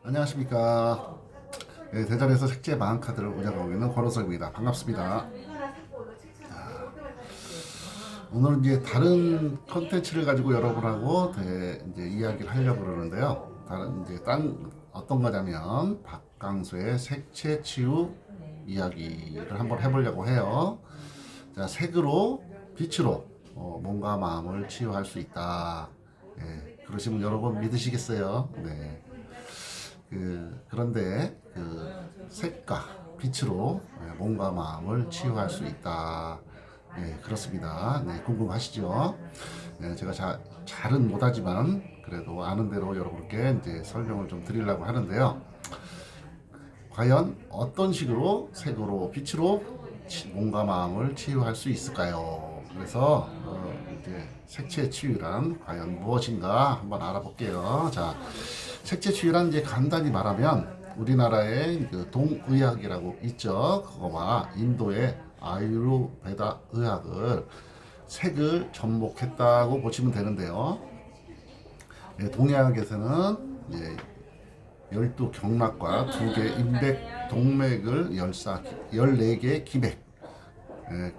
안녕하십니까. 네, 대전에서 색채 마음카드를 운영하고 있는 권호석입니다. 반갑습니다. 오늘은 이제 다른 컨텐츠를 가지고 여러분하고 이제 이야기를 하려고 그러는데요. 다른 이제 어떤 거냐면 박강수의 색채 치유 이야기를 한번 해보려고 해요. 자, 색으로 빛으로 몸과 마음을 치유할 수 있다. 그러시면 여러분 믿으시겠어요? 네. 그런데 색과 빛으로 몸과 마음을 치유할 수 있다. 네, 그렇습니다. 네, 궁금하시죠? 네, 제가 잘은 못하지만 그래도 아는 대로 여러분께 이제 설명을 좀 드리려고 하는데요. 과연 어떤 식으로 색으로 빛으로 몸과 마음을 치유할 수 있을까요? 그래서 이제 색채 치유란 과연 무엇인가 한번 알아볼게요. 자, 색채 치유란 이제 간단히 말하면 우리나라의 그 동의학이라고 있죠. 그거와 인도의 아유르베다 의학을 색을 접목했다고 보시면 되는데요. 동의학에서는 이제 12경락과 2개 인백 동맥을 14개 기맥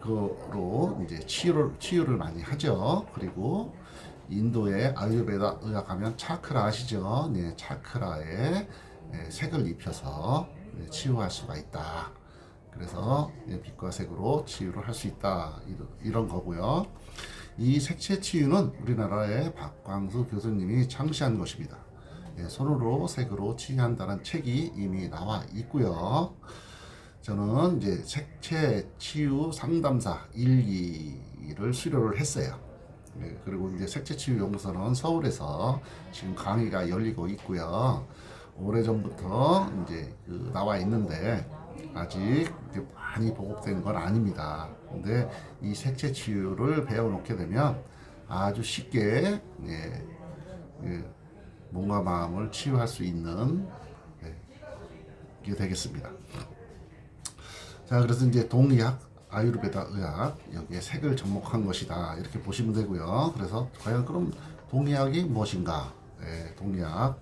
그로 이제 치유를 많이 하죠. 그리고 인도의 아유르베다 의학하면 차크라 아시죠? 네, 차크라에 색을 입혀서 치유할 수가 있다. 그래서 빛과 색으로 치유를 할 수 있다. 이런 거고요. 이 색채 치유는 우리나라의 박광수 교수님이 창시한 것입니다. 손으로 색으로 치유한다는 책이 이미 나와 있고요. 저는 이제 색채 치유 상담사 1기를 수료를 했어요. 그리고 이제 색채 치유 연구소는 서울에서 지금 강의가 열리고 있고요. 오래전부터 이제 나와 있는데 아직 이제 많이 보급된 건 아닙니다. 근데 이 색채 치유를 배워놓게 되면 아주 쉽게 몸과 마음을 치유할 수 있는 게 되겠습니다. 자, 그래서 이제 동의학, 아유르베다 의학 여기에 색을 접목한 것이다 이렇게 보시면 되고요. 그래서 과연 그럼 동의학이 무엇인가? 동의학.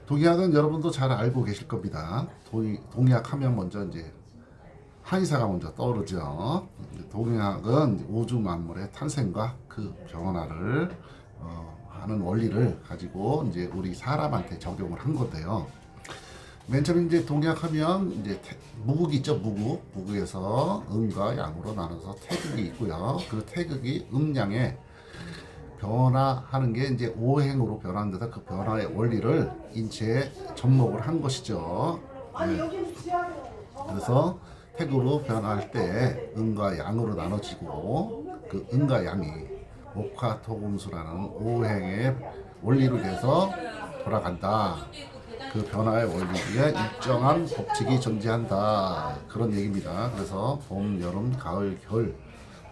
동의학은 여러분도 잘 알고 계실 겁니다. 동의학 하면 먼저 이제 한의사가 먼저 떠오르죠. 동의학은 우주 만물의 탄생과 그 변화를 하는 원리를 가지고 이제 우리 사람한테 적용을 한 건데요. 맨 처음 이제 동의학하면 이제 무극이 있죠. 무극에서 음과 양으로 나눠서 태극이 있고요. 그 태극이 음양의 변화하는 게 이제 오행으로 변하는 데서 그 변화의 원리를 인체에 접목을 한 것이죠. 그래서 태극으로 변화할 때 음과 양으로 나눠지고 그 음과 양이 목화토금수라는 오행의 원리로 돼서 돌아간다. 그 변화의 원리에 일정한 법칙이 존재한다. 그런 얘기입니다. 그래서 봄, 여름, 가을, 겨울,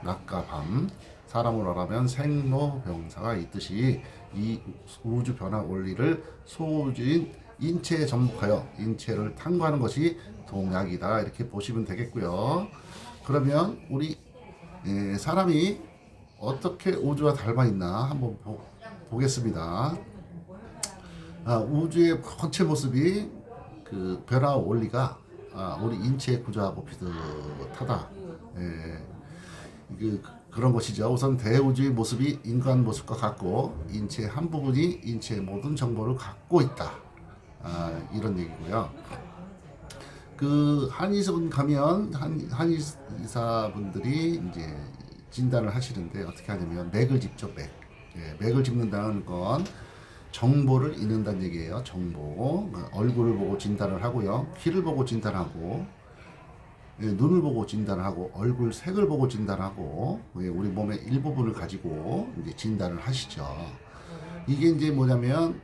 낮과 밤, 사람으로 말하면 생로병사가 있듯이 이 우주 변화 원리를 소우주인 인체에 접목하여 인체를 탐구하는 것이 동약이다. 이렇게 보시면 되겠고요. 그러면 우리 사람이 어떻게 우주와 닮아 있나 한번 보겠습니다. 우주의 전체 모습이 그 변화 원리가 우리 인체의 구조하고 비슷하다. 그런 것이죠. 우선 대우주의 모습이 인간 모습과 같고 인체의 한 부분이 인체의 모든 정보를 갖고 있다. 이런 얘기고요. 그 한의사분 가면 한의사분들이 이제 진단을 하시는데 어떻게 하냐면 맥을 짚죠. 맥을 짚는다는 건 정보를 읽는다는 얘기예요. 정보. 얼굴을 보고 진단을 하고요. 귀를 보고 진단하고 눈을 보고 진단을 하고 얼굴 색을 보고 진단하고 우리 몸의 일부분을 가지고 이제 진단을 하시죠. 이게 이제 뭐냐면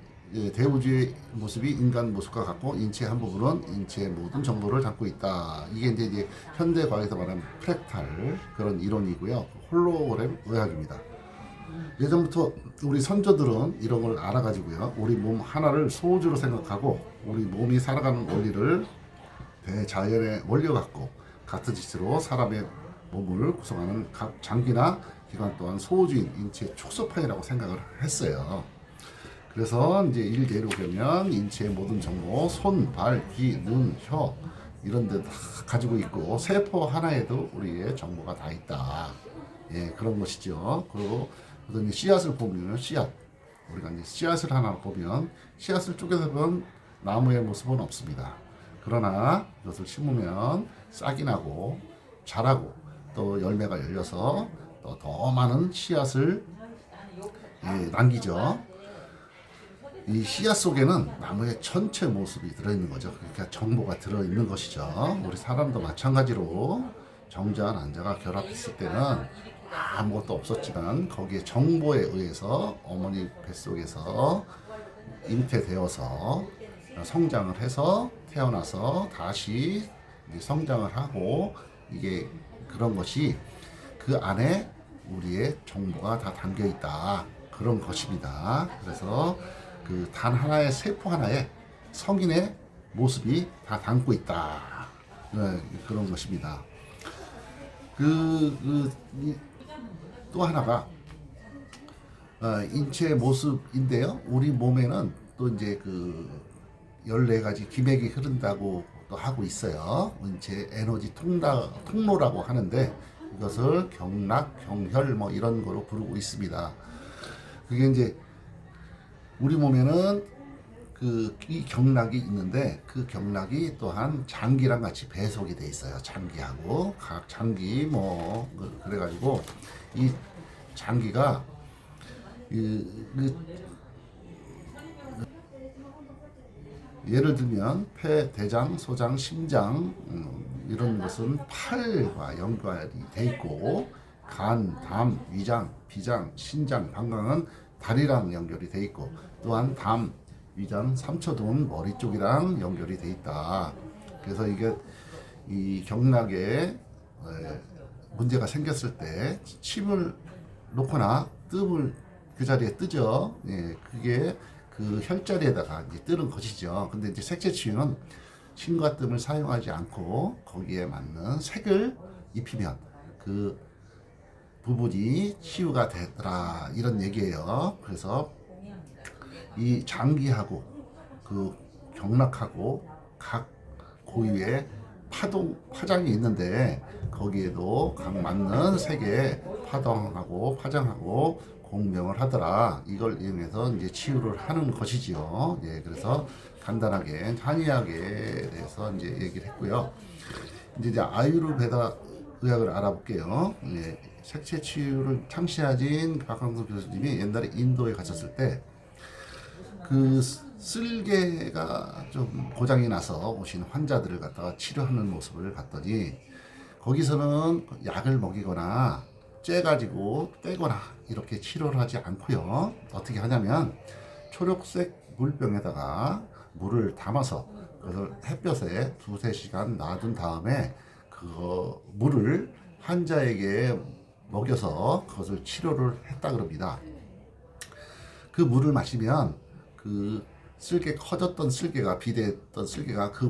대우주의 모습이 인간 모습과 같고 인체 한 부분은 인체의 모든 정보를 담고 있다. 이게 이제 현대 과학에서 말하는 프랙탈 그런 이론이고요. 홀로그램 의학입니다. 예전부터 우리 선조들은 이런 걸 알아가지고요. 우리 몸 하나를 소우주로 생각하고 우리 몸이 살아가는 원리를 대자연의 원리와 같고 같은 짓으로 사람의 몸을 구성하는 각 장기나 기관 또한 소우주인 인체의 축소판이라고 생각을 했어요. 그래서 이제 일개로 보면 인체의 모든 정보, 손, 발, 귀, 눈, 혀 이런 데 다 가지고 있고 세포 하나에도 우리의 정보가 다 있다. 예, 그런 것이죠. 그리고 어떤 씨앗을 보면 씨앗 우리가 이제 씨앗을 하나 보면 씨앗을 쪼개서 보면 나무의 모습은 없습니다. 그러나 이것을 심으면 싹이 나고 자라고 또 열매가 열려서 또 더 많은 씨앗을 남기죠. 이 씨앗 속에는 나무의 전체 모습이 들어있는 거죠. 그러니까 정보가 들어있는 것이죠. 우리 사람도 마찬가지로 정자와 난자가 결합했을 때는 아무것도 없었지만 거기에 정보에 의해서 어머니 뱃속에서 잉태되어서 성장을 해서 태어나서 다시 성장을 하고 이게 그런 것이 그 안에 우리의 정보가 다 담겨 있다. 그런 것입니다. 그래서 그 단 하나의 세포 하나에 성인의 모습이 다 담고 있다. 네, 그런 것입니다. 또 하나가 인체의 모습인데요. 우리 몸에는 또 이제 그 14가지 기맥이 흐른다고 또 하고 있어요. 인체 에너지 통로라고 하는데 이것을 경락, 경혈 뭐 이런 거로 부르고 있습니다. 그게 이제 우리 몸에는 이 경락이 있는데 그 경락이 또한 장기랑 같이 배속이 돼 있어요. 장기하고 각 장기 뭐 그래가지고 이 장기가 예를 들면 폐, 대장, 소장, 심장 이런 것은 팔과 연관이 돼 있고 간, 담, 위장, 비장, 신장, 방광은 다리랑 연결이 돼 있고 또한 담, 위장, 삼초동은 머리 쪽이랑 연결이 돼 있다. 그래서 이게 이 경락에 문제가 생겼을 때 침을 놓거나 뜸을 그 자리에 뜨죠. 예, 그게 그 혈자리에다가 이제 뜨는 것이죠. 근데 이제 색채 치유는 침과 뜸을 사용하지 않고 거기에 맞는 색을 입히면 그 부분이 치유가 되더라 이런 얘기예요. 그래서 이 장기하고 그 경락하고 각 고유의 파장이 있는데 거기에도 각 맞는 색의 파동하고 파장하고 공명을 하더라. 이걸 이용해서 이제 치유를 하는 것이지요. 예, 그래서 간단하게 한의학에 대해서 이제 얘기를 했고요. 이제 아유르베다 의학을 알아볼게요. 예, 색채 치유를 창시하신 박항서 교수님이 옛날에 인도에 가셨을 때 그 쓸개가 좀 고장이 나서 오신 환자들을 갖다가 치료하는 모습을 봤더니 거기서는 약을 먹이거나 째가지고 떼거나 이렇게 치료를 하지 않고요. 어떻게 하냐면 초록색 물병에다가 물을 담아서 그것을 햇볕에 2-3시간 놔둔 다음에 그 물을 환자에게 먹여서 그것을 치료를 했다 그럽니다. 그 물을 마시면 그 쓸개 커졌던 쓸개가 비대했던 쓸개가 그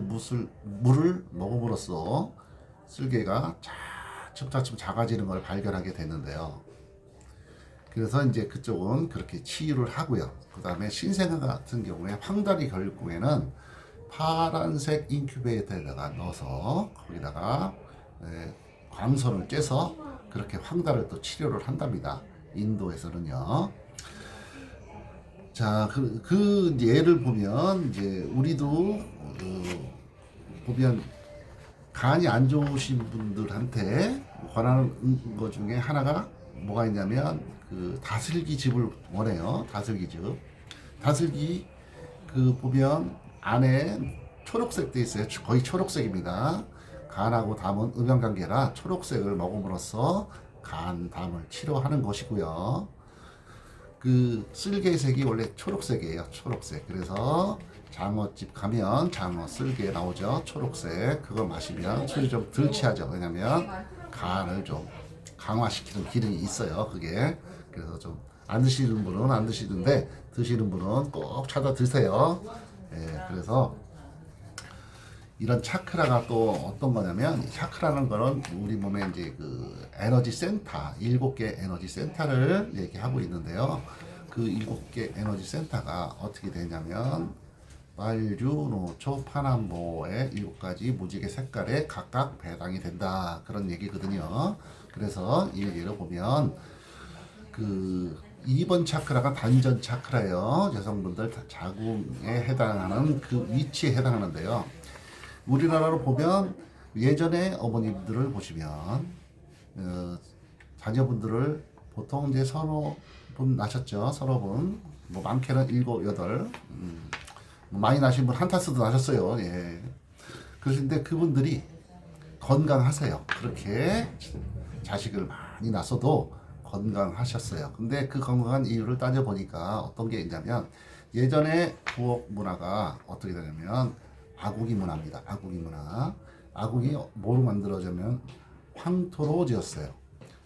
물을 먹음으로써 쓸개가 차츰 작아지는 걸 발견하게 됐는데요. 그래서 이제 그쪽은 그렇게 치유를 하고요. 그 다음에 신생아 같은 경우에 황다리 결국에는 파란색 인큐베이터에다가 넣어서 거기다가 광선을 쬐서 그렇게 황달을 또 치료를 한답니다. 인도에서는요. 자, 그 예를 보면 이제 우리도 보면 간이 안 좋으신 분들한테 권하는 것 중에 하나가 뭐가 있냐면 그 다슬기즙을 원해요. 다슬기즙. 다슬기 그 보면 안에 초록색 돼 있어요. 거의 초록색입니다. 간하고 담은 음양관계라 초록색을 먹음으로써 간, 담을 치료하는 것이고요. 그 쓸개색이 원래 초록색이에요. 초록색. 그래서 장어집 가면 장어 쓸개 나오죠. 초록색. 그거 마시면 술이 좀 덜 취하죠. 왜냐면 간을 좀 강화시키는 기능이 있어요. 그게. 그래서 좀 안 드시는 분은 안 드시는데 드시는 분은 꼭 찾아 드세요. 예, 그래서 이런 차크라가 또 어떤 거냐면 차크라는 거는 우리 몸에 이제 그 에너지 센터 7개 에너지 센터를 얘기하고 있는데요. 그 그 7개 에너지 센터가 어떻게 되냐면 만류, 노초, 파남보의 7가지 무지개 색깔에 각각 배당이 된다. 그런 얘기거든요. 그래서 이 예를 보면 그 2번 차크라가 단전 차크라예요. 여성분들 자궁에 해당하는 그 위치에 해당하는데요. 우리나라로 보면 예전에 어머님들을 보시면 자녀분들을 보통 이제 서너 분 나셨죠. 서너 분. 뭐 많게는 7, 8. 뭐 많이 나신 분 한타스도 나셨어요. 예. 그런데 그분들이 건강하세요. 그렇게 자식을 많이 낳았어도 건강하셨어요. 근데 그 건강한 이유를 따져보니까 어떤 게 있냐면 예전에 부엌 문화가 어떻게 되냐면 아궁이 문화입니다. 아궁이 문화. 아궁이 뭐로 만들어지면 황토로 지었어요.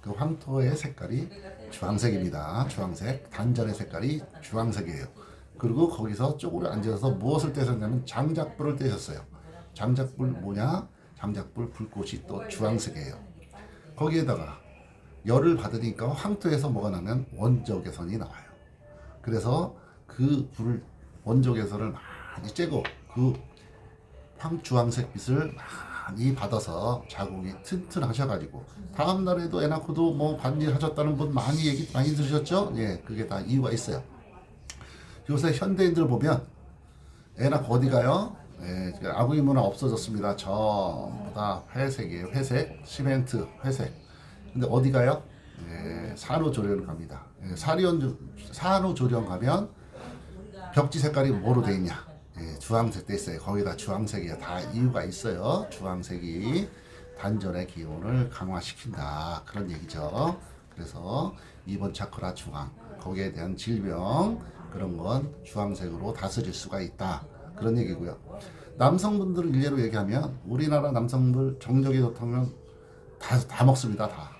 그 황토의 색깔이 주황색입니다. 주황색. 단전의 색깔이 주황색이에요. 그리고 거기서 쪼그려 앉아서 무엇을 떼셨냐면 장작불을 떼셨어요. 장작불 뭐냐? 장작불 불꽃이 또 주황색이에요. 거기에다가 열을 받으니까 황토에서 뭐가 나면 원적외선이 나와요. 그래서 그 불을 원적외선을 많이 쬐고 그 황주황색 빛을 많이 받아서 자궁이 튼튼하셔가지고 다음 날에도 애 낳고도 뭐 반일 하셨다는 분 많이 얘기 많이 들으셨죠? 예, 그게 다 이유가 있어요. 요새 현대인들 보면 애 낳고 어디 가요? 예, 아궁이 문화 없어졌습니다. 전부 다 회색이에요. 회색, 시멘트, 회색. 근데 어디 가요? 예, 산후조리원 갑니다. 예, 산후조리원 가면 벽지 색깔이 뭐로 돼 있냐? 예, 주황색 돼 있어요. 거기다 주황색이야. 다 이유가 있어요. 주황색이 단전의 기운을 강화시킨다. 그런 얘기죠. 그래서 2번 차크라 주황. 거기에 대한 질병 그런 건 주황색으로 다스릴 수가 있다. 그런 얘기고요. 남성분들을 일례로 얘기하면 우리나라 남성들 정력이 좋다면 다 먹습니다. 다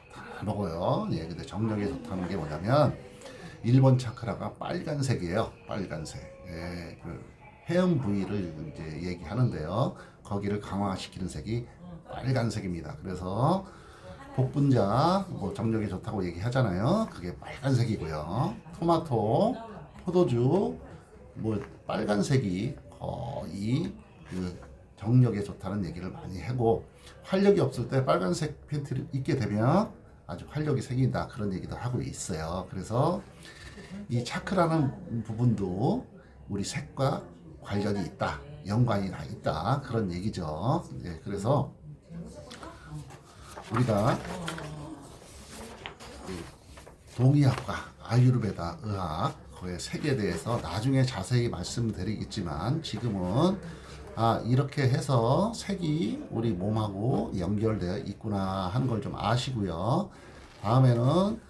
먹어요. 예, 근데 정력이 좋다는 게 뭐냐면 1번 차크라가 빨간색이에요. 빨간색. 예, 그 해음 부위를 이제 얘기하는데요. 거기를 강화시키는 색이 빨간색입니다. 그래서 복분자 뭐 정력이 좋다고 얘기하잖아요. 그게 빨간색이고요. 토마토, 포도주 뭐 빨간색이 거의 그 정력에 좋다는 얘기를 많이 하고 활력이 없을 때 빨간색 팬티를 입게 되면 아주 활력이 생긴다 그런 얘기도 하고 있어요. 그래서 이 차크라는 부분도 우리 색과 관련이 있다, 연관이 다 있다 그런 얘기죠. 네, 그래서 우리가 동의학과, 아유르베다, 의학 그의 색에 대해서 나중에 자세히 말씀드리겠지만 지금은 이렇게 해서 색이 우리 몸하고 연결되어 있구나 하는 걸 좀 아시고요. 다음에는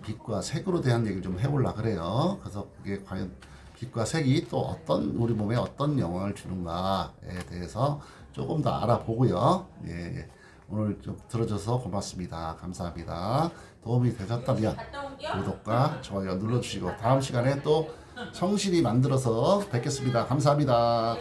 빛과 색으로 대한 얘기를 좀 해보려고 그래요. 그래서 그게 과연 빛과 색이 또 어떤 우리 몸에 어떤 영향을 주는가에 대해서 조금 더 알아보고요. 예, 오늘 좀 들어줘서 고맙습니다. 감사합니다. 도움이 되셨다면 구독과 좋아요 눌러주시고 다음 시간에 또 성실히 만들어서 뵙겠습니다. 감사합니다.